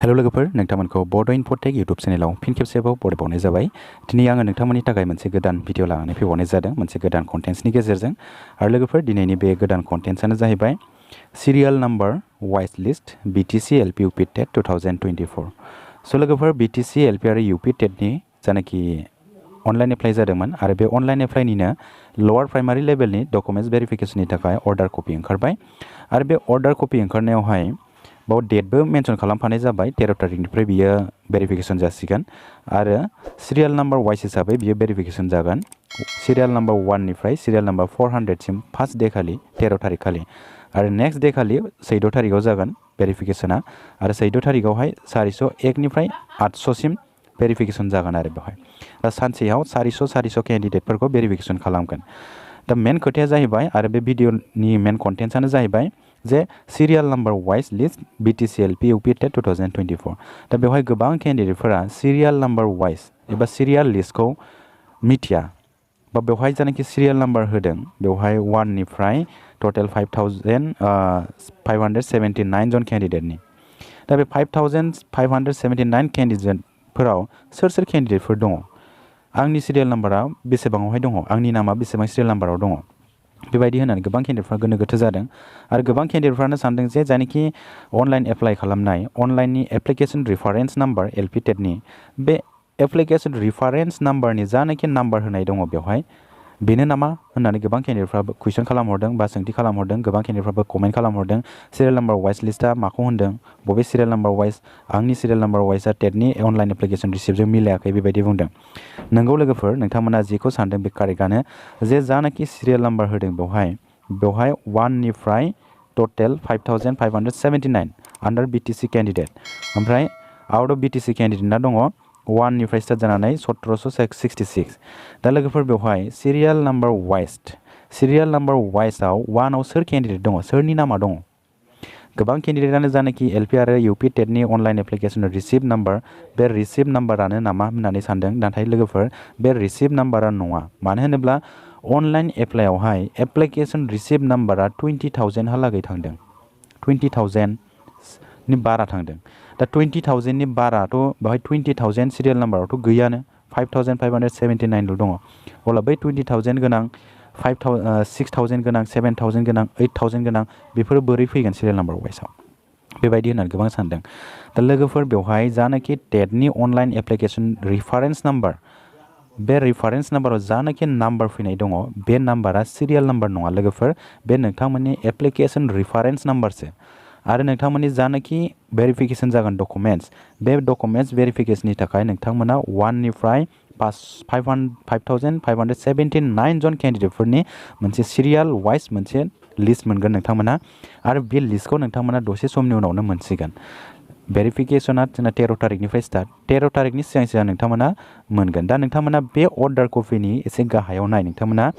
Hello लोगोफोर नोंथांमोनखौ बड' इनफटेक YouTube चेनेलाव fin खेबसेबाव बरायबावनाय जाबाय। दिनै आङो नोंथांमोननि थाखाय मोनसे गोदान भिडिअ लानानै फैबावनाय जादों मोनसे गोदान कन्टेन्ट्सनि गेजेरजों। आरो लोगोफोर दिनैनि बे गोदान कन्टेन्ट्सआनो जाहैबाय serial number wise list BTC LP UP TET 2024। स' लोगोफोर BTC LP आरो UP TETनि जानाखि अनलाइन एप्लाइ जादोंमोन आरो बे अनलाइन एप्लाइनिनो लवार प्राइमारि लेभेलनि डकुमेन्ट्स भेरिफिकेशननि थाखाय अर्डार कपि ओंखारबाय। आरो बे अर्डार कपि ओंखारनायावहाय बाव डेटबो मेनसन खालामफानाय जाबाय। 13 तारिखनिफ्राय बियो भेरिफिकेशन जासिगोन आरो सिरियाल नाम्बार वाइस हिसाबै बियो भेरिफिकेशन जागोन। सिरियाल नाम्बार 1 निफ्राय serial number 400 SIM first day खालि 13 तारिख खालि आरो नेक्स्ट डे खालि 14 तारिखआव जागोन भेरिफिकेशना आरो 14 तारिखआवहाय 401 निफ्राय 800 सिम भेरिफिकेशन जागोन आरो बेवहाय दा सानसेयाव 400 केन्डिडेटफोरखौ भेरिफिकेशन खालामगोन। दा मेन खोथाया जाहैबाय आरो बे भिडिअनि मेन कन्टेन्ट्सआनो जाहैबाय जे serial number wise list BTC LP UP TET 2024। दा बेवहाय गोबां केन्डिडेटफोरा सिरियाल नाम्बार वाइस एबा सिरियाल लिस्टखौ मिथिया बा बेवहाय जानाखि सिरियाल नाम्बार होदों बेवहाय 1 निफ्राय टटेल 5,579 जन केन्डिडेटनि। दा बे 5,579 केन्डिडेटफोराव सोर केन्डिडेटफोर दङ, आंनि सिरियाल नाम्बारा बेसेबाङावहाय दङ, आंनि नामा बेसेबां सिरियाल नाम्बाराव दङ, बेबायदि होननानै गोबां केन्डिडेटफ्रा गोनो गोथो जादों। आरो गोबां केन्डिडेटफ्रानो सानदों जे जायनाखि अनलाइन एप्लाइ खालामनाय अनलाइननि एप्लिकेशन रिफारेन्स नाम्बार LP TETनि बे एप्लिकेशन रिफारेन्स नाम्बारनि जानाखि नाम्बार होनाय दङ बेवहाय बेनो नामा होननानै गोबां केन्डिडेटफ्राबो कुइसन खालामहरदों बा सोंथि खालामहरदों। गोबां केन्डिडेटफ्राबो कमेन्ट खालामहरदों सिरियाल नाम्बार वाइस लिस्टआ माखौ होनदों, बबे सिरियाल नाम्बार वाइस, आंनि सिरियाल नाम्बार वाइसआ टेटनि अनलाइन एप्लिकेशन रिसिप्टजों मिलायाखै बेबायदि बुंदों। नंगौ लोगोफोर नोंथांमोना जेखौ सानदों बे कारेक्टआनो जे जानाखि सिरियाल नाम्बार होदों बेवहाय 1 निफ्राय टटेल 5,579 आन्डार BTC केन्डिडेट, ओमफ्राय आउट अफ BTC केन्डिडेटना दङ 1 निफ्राय स्टार्ट जानानै 1766। दा लोगोफोर बेवहाय सिरियाल नाम्बार वाइसआव 1 आव सोर केन्डिडेट दङ, सोरनि नामा दङ? गोबां केन्डिडेटआनो जानाखि LP आरो UP TETनि अनलाइन एप्लिकेशन रिसिप्ट नाम्बार बे रिसिप्ट नाम्बारानो नामा होननानै सानदों। नाथाय लोगोफोर बे रिसिप्ट नाम्बारा नङा। मानो होनोब्ला अनलाइन एप्लाइआवहाय एप्लिकेशन रिसिप्ट नाम्बारा 20,000 हालागै थांदों, 20,000नि बारा थांदों। दा 20,000नि बाराथ' बेवहाय 20,000 सिरियाल नाम्बारावथ' गैयानो, 5,579 दङ। अब्ला बै 20,000 गोनां 6,000 गोनां 7,000 गोनां 8,000 गोनां बेफोरो बोरै फैगोन सिरियाल नाम्बार वाइसआव, बेबायदि होननानै गोबां सानदों। दा लोगोफोर बेवहाय जानाखि टेटनि अनलाइन एप्लिकेशन रिफारेन्स नाम्बार बे रिफारेन्स नाम्बाराव जानाखि नाम्बार फैनाय दङ बे नाम्बारा सिरियाल नाम्बार नङा लोगोफोर, बे नोंथांमोननि एप्लिकेशन रिफारेन्स नाम्बारसो। आरो नोंथांमोननि जानाखि भेरिफिकेशन जागोन डकुमेन्ट्स बे डकुमेन्ट्स भेरिफिकेशननि थाखाय नोंथांमोना 1 निफ्राय 5,579 जन केन्डिडेटफोरनि मोनसे सिरियाल वाइस मोनसे लिस्ट मोनगोन नोंथांमोना। आरो बे लिस्टखौ नोंथांमोना दसे समनि उनावनो मोनसिगोन। भेरिफिकेशना जोंना 13 तारिखनिफ्राय स्टार्ट, 13 तारिखनि सिगां नोंथांमोना मोनगोन। दा नोंथांमोना बे अर्डार कपिनि एसे गाहायाव नाय, नोंथांमोना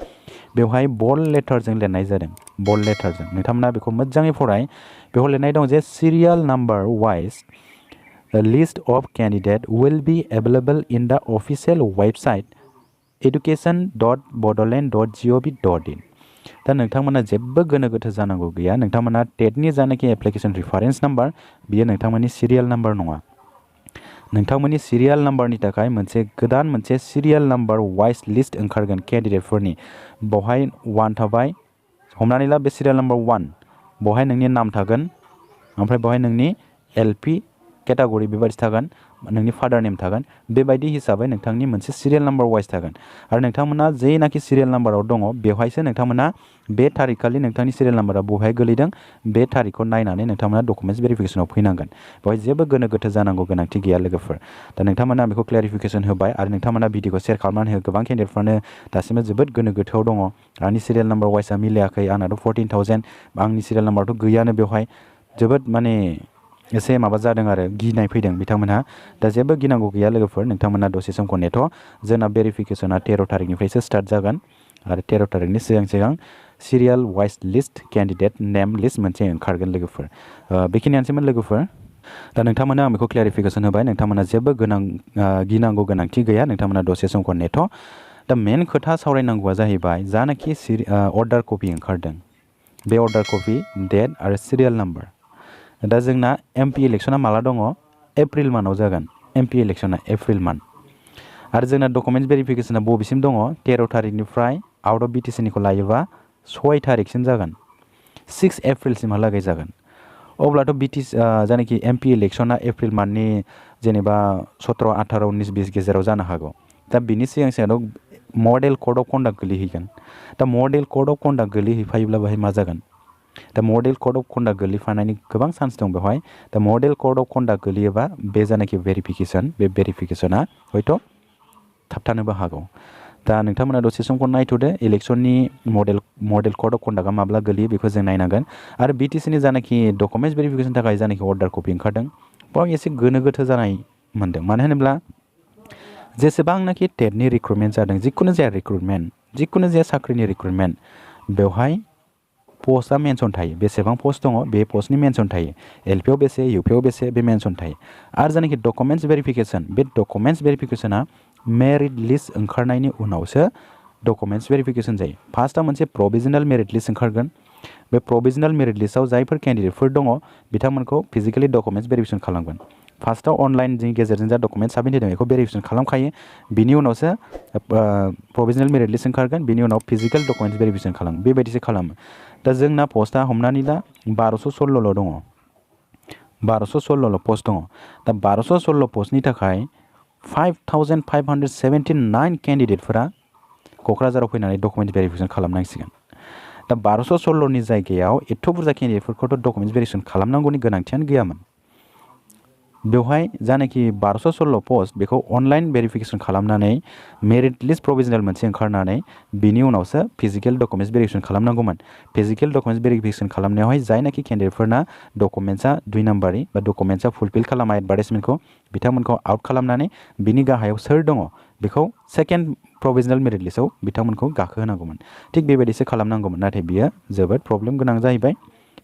बेवहाय बल्ड लेटारजों लिरनाय जादों, बल्ड लेटारजों नोंथांमोना बेखौ मोजाङै फराय। बेवहाय लिरनाय दं जे serial number wise list of candidate will be available in the official website education.bodoland.gov.in। दा नोंथांमोना जेबो गोनो गोथो जानांगौ गैया। नोंथांमोना टेटनि जानाखि एप्लिकेशन रिफारेन्स नाम्बार बियो नोंथांमोननि सिरियाल नाम्बार नङा। नोंथांमोननि सिरियाल नाम्बारनि थाखाय गोदान मोनसे सिरियाल नाम्बार वाइस लिस्ट ओंखारगोन केन्डिडेटफोरनि। बेवहाय 1 थाबाय, हमनानै ला बे सिरियाल नाम्बार 1 बेवहाय नोंनि नाम थागोन, ओमफ्राय बेवहाय नोंनि LP केटागरि बेबायदि थागोन, नोंनि फादार नेम थागोन। बेबायदि हिसाबै नोंथांनि मोनसे सिरियाल नाम्बार वाइस थागोन। आरो नोंथांमोना जेनाखि सिरियाल नाम्बाराव दङ बेवहायसो नोंथांमोना बे तारिखखालि नोंथांनि सिरियाल नाम्बारा बबेहाय गोलैदों बे तारिखखौ नायनानै नोंथांमोना डकुमेन्ट्स भेरिफिकेशनाव फैनांगोन। बेवहाय जेबो गोनो गोथो जानांगौ गोनांथि गैया लोगोफोर। दा नोंथांमोना बेखौ क्लेरिफिकेशन होबाय आरो नोंथांमोना भिडिअखौ शेयार खालामनानै हो। गोबां केन्डिडेटफ्रानो दासिमबो जोबोद गोनो गोथोआव दङ, आंनि सिरियाल नाम्बार वाइसआ मिलायाखै, आंनाथ' 14,000, आंनि सिरियाल नाम्बाराथ' गैयानो। बेवहाय जोबोद एसे माबा जादों आरो गिनाय फैदों बिथांमोनहा। दा जेबो गिनांगौ गैया लोगोफोर, नोंथांमोना दसे समखौ नेथ'। जोंना भेरिफिकेशना 13 तारिखनिफ्रायसो स्टार्ट जागोन आरो 13 तारिखनि सिगां serial vice list candidate name list मोनसे ओंखारगोन लोगोफोर। बेखिनियानोसैमोन लोगोफोर। दा नोंथांमोना आं बेखौ क्लेरिफिकेशन होबाय, नोंथांमोना जेबो गिनांगौ गोनांथि गैया, नोंथांमोना दसे समखौ नेथ'। दा मेन खोथा सावरायनांगौआ जाहैबाय जानाखि अर्डार कपि ओंखारदों बे अर्डार कपि, डेट आरो सिरियाल नाम्बार। दा जोंना MP इलेक्शना माला दङ एप्रिल मान्थआव जागोन एमपि इलेक्शना एप्रिल मान्थ आरो जोंना डकुमेन्ट्स भेरिफिकेशना बबेसिम दङ 13 थारिखनिफ्राय आउट अफ BTC निखौ लायोबा 6 थारिखसिम जागोन 6 एप्रिलसिमहालागै जागोन अब्लाथ' BTC जायनाखि एमपि इलेक्शना एप्रिल मान्थनि जेनेबा 17 18 19 20 गेजेराव जानो हागौ दा बिनि सिगां सिगां मडेल कोड अफ कन्डाक्ट गोलैहैगोन दा मडेल कोड अफ कन्डाक्ट गोलैहैफायोब्ला बेहाय मा जागोन दा मडेल कोड अफ कन्डाक्ट गोलैफानायनि गोबां चान्स दं बेवहाय दा मडेल कोड अफ कन्डाक्ट गोलैयोबा बे जानाखि भेरिफिकेशन बे भेरिफिकेशना हयथ' थाबथानोबो हागौ दा नोंथांमोना दसे समखौ नायथ'दो इलेक्शननि मडेल कोड अफ कन्डाक्टआ माब्ला गोलैयो बेखौ जों नायनांगोन आरो BTC नि जानाखि डकुमेन्ट्स भेरिफिकेशन थाखाय जानाखि अर्डार कपि ओंखारदों बाव एसे गोनो गोथो जानाय मोनदों मानो होनोब्ला जेसेबांनाखि टेटनि रिक्रुटमेन्ट जादों जिखुनु जाया रिक्रुटमेन्ट जिखुनु जाया साख्रिनि रिक्रुटमेन्ट बेवहाय पस्टआ मेनसन थायो बेसेबां पस्ट दङ बे पस्टनि मेनसन थायो LP आव बेसे UP आव बेसे बे मेनसन थायो आरो जानाखि डकुमेन्ट्स भेरिफिकेशन बे डकुमेन्ट्स भेरिफिकेशना मेरिट लिस्ट ओंखारनायनि उनावसो डकुमेन्ट्स भेरिफिकेशन जायो फार्स्टआव मोनसे प्रोभिजनल मेरिट लिस्ट ओंखारगोन बे प्रोभिजनल मेरिट लिस्टआव जायफोर केन्डिडेटफोर दङ बिथांमोनखौ फिजिकेलि डकुमेन्ट्स भेरिफिकेशन खालामगोन फार्स्टआव अनलाइननि गेजेरजों जा डकुमेन्ट साबमिट होदों बेखौ भेरिफिकेशन खालामखायो बिनि उनावसो प्रोभिजनल मेरिट लिस्ट ओंखारगोन बिनि उनाव फिजिकेल डकुमेन्ट्स भेरिफिकेशन खालामो बेबायदिसो खालामो दा जोंना पस्टआ हमनानै ला 1216 दङ 1216 पस्ट दङ दा 1216 पस्टनि थाखाय 5579 केन्डिडेटफोरा क'क्राझाराव फैनानै डकुमेन्ट भेरिफिकेशन खालामनांसिगोन दा 1216 नि जायगायाव एथ' बुरजा केन्डिडेटफोरखौथ' डकुमेन्ट भेरिफिकेशन खालामनांगौनि गोनांथियानो गैयामोन बेवहाय जानाखि 1216 पस्ट बेखौ अनलाइन भेरिफिकेशन खालामनानै मेरिट लिस्ट प्रोभिजनल मोनसे ओंखारनानै बिनि उनावसो फिजिकेल डकुमेन्ट्स भेरिफिकेशन खालामनांगौमोन फिजिकेल डकुमेन्ट्स भेरिफिकेशन खालामनायावहाय जायनाखि केन्डिडेटफोरना डकुमेन्ट्सआ 2 नाम्बारनि बा डकुमेन्ट्सआ फुलफिल खालामा एडभार्टाइजमेन्टखौ बिथांमोनखौ आउट खालामनानै बिनि गाहायाव सोर दङ बेखौ सेकेन्ड प्रोभिजनल मेरिट लिस्टआव बिथांमोनखौ गाखोहोनांगौमोन थिग बेबायदिसो खालामनांगौमोन नाथाय बियो जोबोद प्रब्लेम गोनां जाहैबाय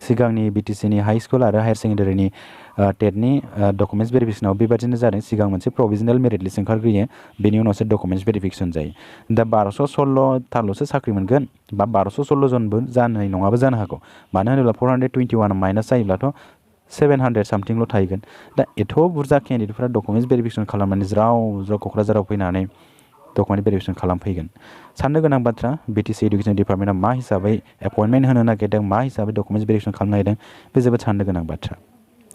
सिगांनि BTC नि हाई स्कुल आरो हायार सेकेन्डारिनि टेटनि डकुमेन्ट्स भेरिफिकेशनाव बेबादिनो जादों सिगां मोनसे प्रोभिजनल मेरिट लिस्ट ओंखारग्रोयो बेनि उनावसो डकुमेन्ट्स भेरिफिकेशन जायो दा 1216 थाल'सो साख्रि मोनगोन बा 1216 जनबो जानाय नङाबो जानो हागौ मानो होनोब्ला 421 माइनास जायोब्लाथ' 700 सामथिंल' थाहैगोन दा एथ' बुरजा केन्डिडेटफोरा डकुमेन्ट्स भेरिफिकेशन खालामनानै ज्राव क'क्राझाराव फैनानै डकुमेन्ट भेरिफिकेशन खालामफैगोन साननो गोनां बाथ्रा BTC इडुकेशन डिपार्टमेन्टआ मा हिसाबै एपइन्टमेन्ट होनो नागिरदों मा हिसाबै डकुमेन्ट्स भेरिफिकेशन खालामनो नागिरदों बे जोबोद साननो गोनां बाथ्रा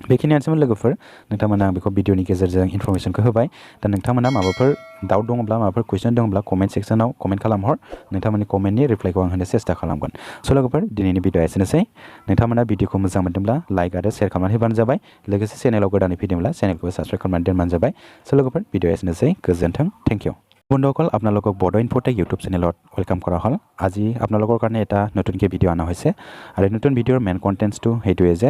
बेखिनियानोसैमोन लोगोफोर नोंथांमोना आं बेखौ भिडिअनि गेजेरजों इनफरमेशनखौ होबाय दा नोंथांमोना माबाफोर डाउट दङब्ला माबाफोर कुइसन दङब्ला कमेन्ट सेक्सनाव कमेन्ट खालामहर नोंथांमोननि कमेन्टनि रिप्लाइखौ आं होनो सेस्था खालामगोन स' लोगोफोर दिनैनि भिडिअआ एसेनोसै नोंथांमोना भिडिअखौ मोजां मोनदोंब्ला लाइक आरो शेयार खालामनानै होबानो जाबाय लोगोसे चेनेलाव गोदानै फैदोंब्ला चेनेलखौ साबस्क्राइब खालामनानै दोनबानो जाबाय स' लोगोफोर भिडिअआ एसेनोसै गोजोन्थों थेंक ইউ বন্ধুসকল আপোনালোকক বড়ো ইনফোটেক ইউটিউব চেনেলত ৱেলকাম কৰা হ'ল আজি আপোনালোকৰ কাৰণে এটা নতুনকৈ ভিডিঅ' অনা হৈছে আৰু নতুন ভিডিঅ'ৰ মেইন কণ্টেণ্টছটো সেইটোৱে যে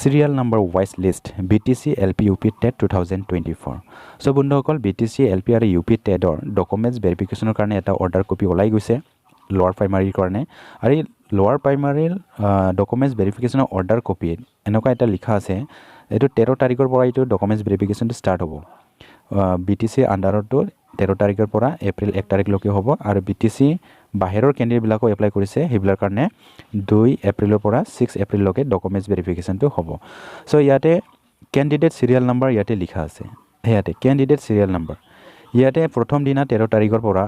serial number wise list BTC LP UP TET 2024 চ' বন্ধুসকল BTC LP আৰু UP TETৰ ডকুমেণ্টছ ভেৰিফিকেশ্যনৰ কাৰণে এটা অৰ্ডাৰ কপি ওলাই গৈছে লোৱাৰ প্ৰাইমাৰীৰ কাৰণে আৰু এই লোৱাৰ প্ৰাইমাৰীৰ ডকুমেণ্টছ ভেৰিফিকেশ্যনৰ অৰ্ডাৰ কপিত এনেকুৱা এটা লিখা আছে এইটো 13 তাৰিখৰ পৰা এইটো ডকুমেণ্টছ ভেৰিফিকেশ্যনটো ষ্টাৰ্ট হ'ব BTC আণ্ডাৰতো 13 তাৰিখৰ পৰা এপ্ৰিল 1 তাৰিখলৈকে হ'ব আৰু BTC বাহিৰৰ কেন্দ্ৰবিলাকো এপ্লাই কৰিছে সেইবিলাকৰ কাৰণে 2 এপ্ৰিলৰ পৰা 6 এপ্ৰিললৈকে ডকুমেণ্টছ ভেৰিফিকেশ্যনটো হ'ব চ' ইয়াতে কেণ্ডিডেট চিৰিয়েল নাম্বাৰ ইয়াতে লিখা আছে ইয়াতে কেণ্ডিডেট চিৰিয়েল নাম্বাৰ ইয়াতে প্ৰথম দিনা 13 তাৰিখৰ পৰা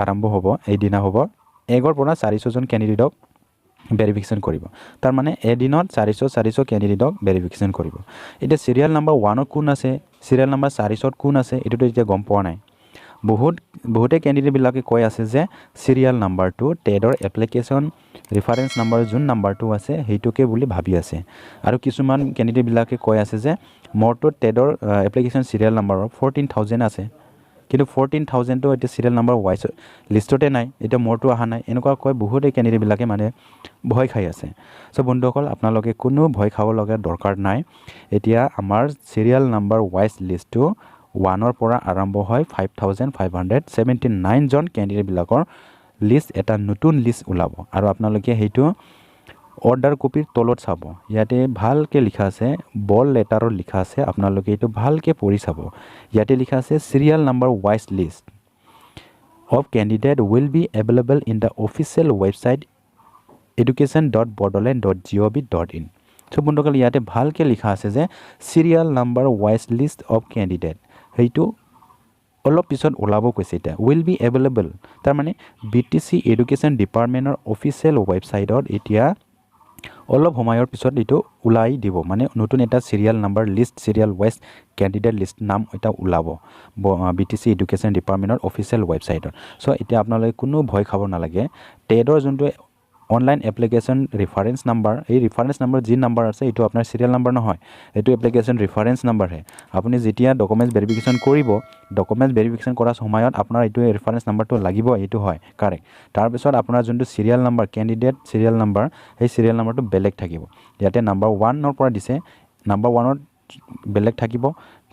আৰম্ভ হ'ব এই দিনা হ'ব 1 পৰা 400 জন কেণ্ডিডেটক ভেৰিফিকেশ্যন কৰিব তাৰ মানে এদিনত 400 কেণ্ডিডেটক ভেৰিফিকেশ্যন কৰিব এতিয়া চিৰিয়েল নাম্বাৰ 1ত কোন আছে চিৰিয়েল নাম্বাৰ 400ত কোন আছে এটোটো এতিয়া গম পোৱা নাই বহুতে কেণ্ডিডেটবিলাকে কৈ আছে যে চিৰিয়েল নাম্বাৰটো টেটৰ এপ্লিকেশ্যন ৰেফাৰেন্স নাম্বাৰ যোন নাম্বাৰটো আছে সেইটোকে বুলি ভাবি আছে আৰু কিছুমান কেণ্ডিডেটবিলাকে কৈ আছে যে মোৰটো টেটৰ এপ্লিকেশ্যন চিৰিয়েল নাম্বাৰ 14000 আছে কিন্তু 14000টো এটা চিৰিয়েল নাম্বাৰ ৱাইজ লিষ্টতে নাই এটা মোৰটো অহা নাই এনেকুৱা কৈ বহুতে কেণ্ডিডেটবিলাকে মানে ভয় খাই আছে চ' বন্ধুসকল আপোনালোকে কোনো ভয় খাব লগা দৰকাৰ নাই এতিয়া আমাৰ চিৰিয়েল নাম্বাৰ ৱাইজ লিষ্টটো 1ৰ পৰা আৰম্ভ হয় 5579 জন কেণ্ডিডেটবিলাকৰ লিষ্ট এটা নতুন লিষ্ট ওলাব আৰু আপোনালোকে সেইটো অৰ্ডাৰ কপিৰ তলত চাব ইয়াতে ভালকৈ লিখা আছে বল লেটাৰত লিখা আছে আপোনালোকে এইটো ভালকৈ পঢ়ি চাব ইয়াতে লিখা আছে serial number wise list of candidate will be available in the official website education.bodoland.gov.in so' so বন্ধুসকল ইয়াতে ভালকৈ লিখা আছে যে serial number wise list of candidate সেইটো অলপ পিছত ওলাব কৈছে এতিয়া উইল বি এভেইলেবল তাৰমানে BTC এডুকেশ্যন ডিপাৰ্টমেণ্টৰ অফিচিয়েল ৱেবছাইটত এতিয়া অলপ সময়ৰ পিছত এইটো ওলাই দিব মানে নতুন এটা serial number list serial wise candidate list নাম এটা ওলাব BTC এডুকেশ্যন ডিপাৰ্টমেণ্টৰ অফিচিয়েল ৱেবছাইটত সো এতিয়া আপোনালোকে কোনো ভয় খাব নালাগে টেটৰ যোনটো অনলাইন এপ্লিকেশ্যন ৰেফাৰেন্স নাম্বাৰ এই ৰেফাৰেন্স নাম্বাৰ যি নাম্বাৰ আছে এইটো আপোনাৰ চিৰিয়েল নাম্বাৰ নহয় এইটো এপ্লিকেশ্যন ৰেফাৰেন্স নাম্বাৰহে আপুনি যেতিয়া ডকুমেণ্টছ ভেৰিফিকেশ্যন কৰিব ডকুমেণ্টছ ভেৰিফিকেশ্যন কৰাৰ সময়ত আপোনাৰ এইটো ৰেফাৰেন্স নাম্বাৰটো লাগিব এইটো হয় কাৰেক্ট তাৰপিছত আপোনাৰ যোনটো serial number candidate serial number সেই চিৰিয়েল নাম্বাৰটো বেলেগ থাকিব ইয়াতে নাম্বাৰ 1ৰ পৰা দিছে নাম্বাৰ 1ত বেলেগ থাকিব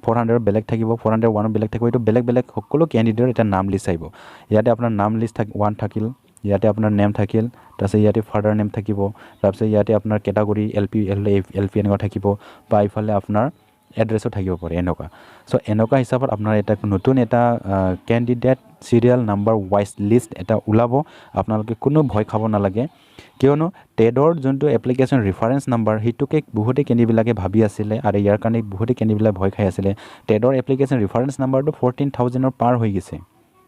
400 বেলেগ থাকিব 401 বেলেগ থাকিব এইটো বেলেগ বেলেগ সকলো কেণ্ডিডেটৰ এটা নাম লিষ্ট আহিব ইয়াতে আপোনাৰ নাম লিষ্ট 1 থাকিল ইয়াতে আপোনাৰ নেম থাকিল তাৰপিছত ইয়াতে ফাদাৰ নেম থাকিব তাৰপিছত ইয়াতে আপোনাৰ কেটাগৰী LP এনেকুৱা থাকিব বা ইফালে আপোনাৰ এড্ৰেছো থাকিব পাৰে এনেকুৱা সো এনেকুৱা হিচাপত আপোনাৰ এটা নতুন এটা candidate serial number wise list এটা ওলাব আপোনালোকে কোনো ভয় খাব নালাগে কিয়নো টেডৰ যোনটো এপ্লিকেশ্যন ৰেফাৰেন্স নাম্বাৰ সেইটোকে বহুতে কেণ্ডিডেটবিলাকে ভাবি আছিলে আৰু ইয়াৰ কাৰণে বহুতে কেণ্ডিডেটবিলাক ভয় খাই আছিলে টেডৰ এপ্লিকেশ্যন ৰেফাৰেন্স নাম্বাৰটো 14,000ৰ পাৰ হৈ গৈছে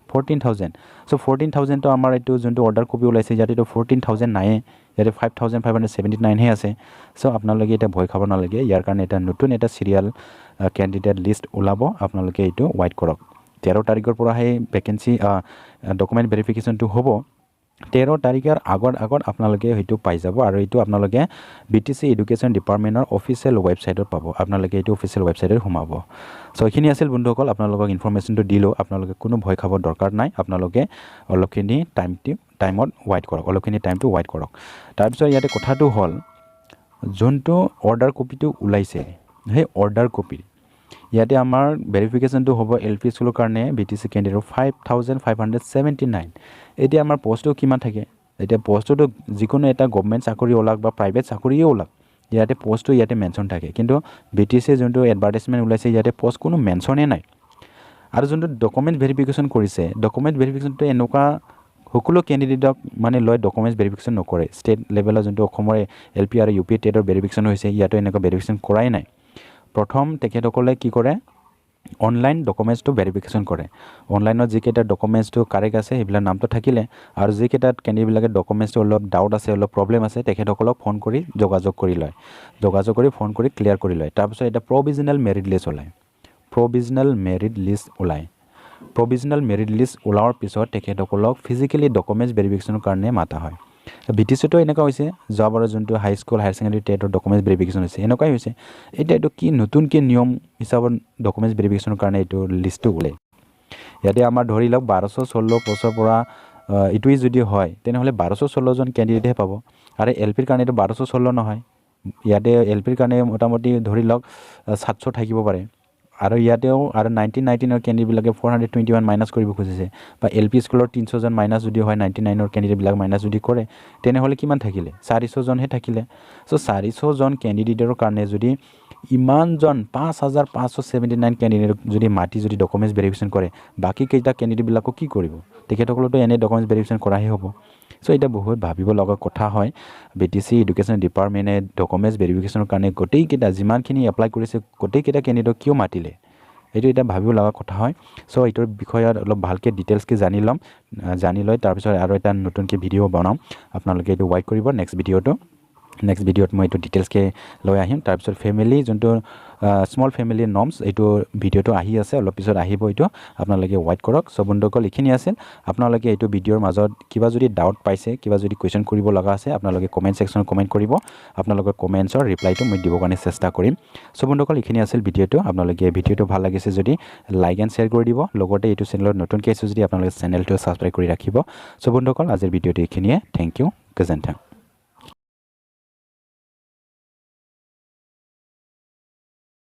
14,000 সো 14,000 তো আমাৰ এইটো যোনটো অৰ্ডাৰ কপি ওলাইছে ইয়াতে 14,000 নাই ইয়াতে 5,579 হে আছে সো আপোনালোকে এটা ভয় খাব নালাগে ইয়াৰ কাৰণে এটা নতুন এটা চিৰিয়েল কেণ্ডিডেট লিষ্ট ওলাব আপোনালোকে এইটো ৱাইট কৰক 13 তাৰিখৰ পৰা হে ভেকেন্সি ডকুমেণ্ট ভেৰিফিকেশ্যনটো হ'ব 13 তাৰিখৰ আগত আপোনালোকে হয়তো পাই যাব আৰু এইটো আপোনালোকে BTC এডুকেশ্যন ডিপাৰ্টমেণ্টৰ অফিচিয়েল ৱেবছাইটত পাব আপোনালোকে এইটো অফিচিয়েল ৱেবছাইটত সোমাব সো এইখিনি আছিল বন্ধুসকল আপোনালোকক ইনফৰমেশ্যনটো দিলোঁ আপোনালোকে কোনো ভয় খাব দৰকাৰ নাই আপোনালোকে অলপখিনি টাইমত ৱাইট কৰক অলপখিনি টাইমটো ৱাইট কৰক তাৰপিছত ইয়াতে কথাটো হ'ল যোনটো অৰ্ডাৰ কপিটো ওলাইছে সেই অৰ্ডাৰ কপি ইয়াতে আমাৰ ভেৰিফিকেশ্যনটো হ'ব LP স্কুলৰ কাৰণে BTC কেণ্ডিডেট 5,579 এতিয়া আমাৰ পোষ্টটো কিমান থাকে এতিয়া পোষ্টটো যিকোনো এটা গভৰ্ণমেণ্ট চাকৰি ওলাক বা প্ৰাইভেট চাকৰিয়ে ওলাক ইয়াতে পোষ্টটো ইয়াতে মেনশ্যন থাকে কিন্তু BTC যোনটো এডভাৰটাইজমেণ্ট ওলাইছে ইয়াতে পোষ্ট কোনো মেনশ্যনে নাই আৰু যোনটো ডকুমেণ্ট ভেৰিফিকেশ্যন কৰিছে ডকুমেণ্ট ভেৰিফিকেশ্যনটো এনেকুৱা সকলো কেণ্ডিডেটক মানে লৈ ডকুমেণ্টছ ভেৰিফিকেশ্যন নকৰে ষ্টেট লেভেলৰ যোনটো অসমৰ LP আৰু UP টেটৰ ভেৰিফিকেশ্যন হৈছে ইয়াতো এনেকুৱা ভেৰিফিকেশ্যন কৰাই নাই প্ৰথম তেখেতসকলে কি কৰে অনলাইন ডকুমেণ্টছটো ভেৰিফিকেশ্যন কৰে অনলাইনত যিকেইটা ডকুমেণ্টছটো কাৰেক্ট আছে সেইবিলাক নামটো থাকিলে আৰু যিকেইটাত কেণ্ডিডেটবিলাকে ডকুমেণ্টছটো অলপ ডাউট আছে অলপ প্ৰব্লেম আছে তেখেতসকলক ফোন কৰি যোগাযোগ কৰি লয় ফোন কৰি ক্লিয়াৰ কৰি লয় তাৰপিছত এটা প্ৰভিজনেল মেৰিট লিষ্ট ওলায় প্ৰভিজনেল মেৰিট লিষ্ট ওলোৱাৰ পিছত তেখেতসকলক ফিজিকেলি ডকুমেণ্টছ ভেৰিফিকেশ্যনৰ কাৰণে মাতা হয় BTCটো এনেকুৱা হৈছে যোৱাবাৰৰ যোনটো হাই স্কুল হায়াৰ ছেকেণ্ডেৰী টেটৰ ডকুমেণ্টছ ভেৰিফিকেশ্যন হৈছে এনেকুৱাই হৈছে এতিয়া এইটো কি নতুনকৈ নিয়ম হিচাপত ডকুমেণ্টছ ভেৰিফিকেশ্যনৰ কাৰণে এইটো লিষ্টটো ওলায় ইয়াতে আমাৰ ধৰি লওক 1216 পোষ্টৰ পৰা এইটোৱেই যদি হয় তেনেহ'লে 1216জন কেণ্ডিডেটহে পাব আৰু LPৰ কাৰণেতো 1216 নহয় ইয়াতে LPৰ কাৰণে মোটামুটি ধৰি লওক 700 থাকিব পাৰে আৰু ইয়াতেও আৰু 1919ৰ কেণ্ডিডেটবিলাকে 421 মাইনাছ কৰিব খুজিছে বা LP স্কুলৰ 300জন মাইনাছ যদি হয় 99ৰ কেণ্ডিডেটবিলাক মাইনাছ যদি কৰে তেনেহ'লে কিমান থাকিলে 400জনহে থাকিলে সো 400জন কেণ্ডিডেটৰ কাৰণে যদি ইমানজন 5,579 কেণ্ডিডেট যদি মাটি যদি ডকুমেণ্টছ ভেৰিফিকেশ্যন কৰে বাকী কেইটা কেণ্ডিডেটবিলাকো কি কৰিব তেখেতসকলতো এনে ডকুমেণ্টছ ভেৰিফিকেশ্যন কৰাহে হ'ব সো এটা বহুত ভাবিব লগা কথা হয় BTC এডুকেশ্যন ডিপাৰ্টমেণ্টে ডকুমেণ্টছ ভেৰিফিকেশ্যনৰ কাৰণে গোটেইকেইটা যিমানখিনি এপ্লাই কৰিছে গোটেইকেইটা কেণ্ডিডেটক কিয় মাতিলে এইটো এটা ভাবিব লগা কথা হয় সো এইটোৰ বিষয়ত অলপ ভালকৈ ডিটেইলছকৈ জানি লৈ তাৰপিছত আৰু এটা নতুনকৈ ভিডিঅ' বনাম আপোনালোকে এইটো ৱাইট কৰিব নেক্সট ভিডিঅ'ত মই এইটো ডিটেইলছকৈ লৈ আহিম তাৰপিছত ফেমিলি যোনটো স্মল ফেমিলি নৰ্মছ এইটো ভিডিঅ'টো আহি আছে অলপ পিছত আহিব এইটো আপোনালোকে ৱাইট কৰক সো বন্ধুসকল এইখিনি আছিল আপোনালোকে এইটো ভিডিঅ'ৰ মাজত কিবা যদি ডাউট পাইছে কিবা যদি কুৱেশ্যন কৰিব লগা আছে আপোনালোকে কমেণ্ট ছেকশ্যনত কমেণ্ট কৰিব আপোনালোকৰ কমেণ্টছৰ ৰিপ্লাইটো মই দিবৰ কাৰণে চেষ্টা কৰিম সো বন্ধুসকল এইখিনি আছিল ভিডিঅ'টো আপোনালোকে ভিডিঅ'টো ভাল লাগিছে যদি লাইক এণ্ড শ্বেয়াৰ কৰি দিব লগতে এইটো চেনেলত নতুনকৈ আছে যদি আপোনালোকে চেনেলটো ছাবস্ক্ৰাইব কৰি ৰাখিব সো বন্ধুসকল আজিৰ ভিডিঅ'টো এইখিনিয়ে থেংক ইউ গজেণ্টেন